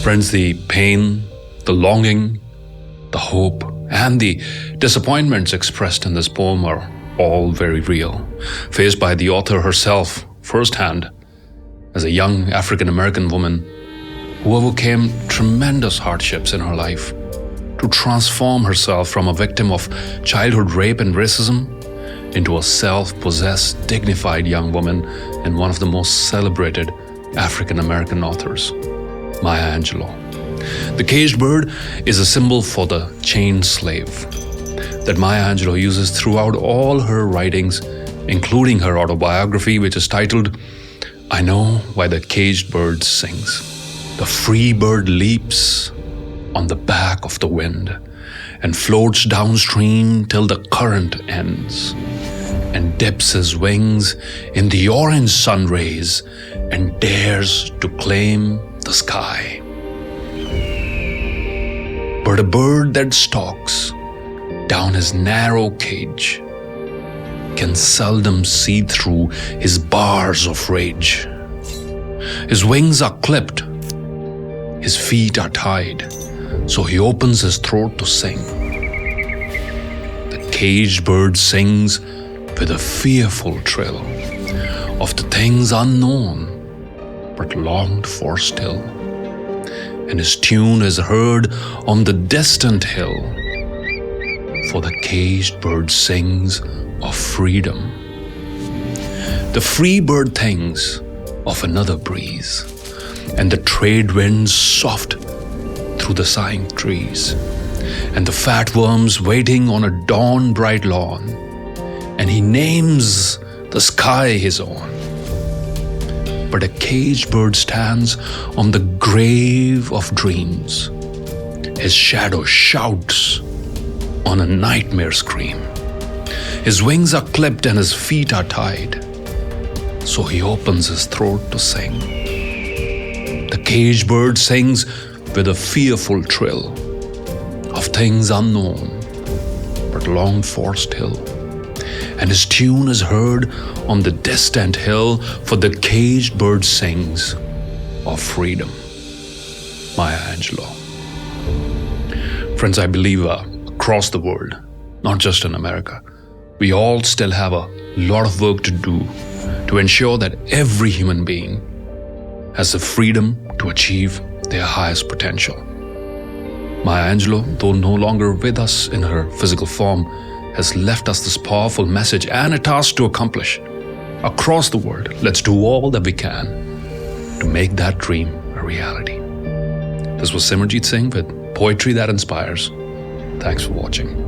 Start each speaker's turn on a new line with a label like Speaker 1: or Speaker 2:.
Speaker 1: Friends, the pain, the longing, the hope, and the disappointments expressed in this poem are all very real, faced by the author herself firsthand as a young African-American woman who overcame tremendous hardships in her life to transform herself from a victim of childhood rape and racism into a self-possessed, dignified young woman and one of the most celebrated African-American authors, Maya Angelou. The caged bird is a symbol for the chained slave that Maya Angelou uses throughout all her writings, including her autobiography, which is titled, I Know Why the Caged Bird Sings. The free bird leaps on the back of the wind and floats downstream till the current ends, and dips his wings in the orange sun rays and dares to claim the sky. But a bird that stalks down his narrow cage can seldom see through his bars of rage. His wings are clipped, his feet are tied, so he opens his throat to sing. The caged bird sings with a fearful trill of the things unknown but longed for still, and his tune is heard on the distant hill, for the caged bird sings of freedom. The free bird thinks of another breeze, and the trade winds soft through the sighing trees, and the fat worms waiting on a dawn-bright lawn, and he names the sky his own. But a caged bird stands on the grave of dreams. His shadow shouts on a nightmare scream. His wings are clipped and his feet are tied, so he opens his throat to sing. The caged bird sings with a fearful trill of things unknown but longed for still, and his tune is heard on the distant hill, for the caged bird sings of freedom. Maya Angelou. Friends, I believe across the world, not just in America, we all still have a lot of work to do to ensure that every human being has the freedom to achieve their highest potential. Maya Angelou, though no longer with us in her physical form, has left us this powerful message and a task to accomplish. Across the world, let's do all that we can to make that dream a reality. This was Simerjeet Singh with Poetry That Inspires. Thanks for watching.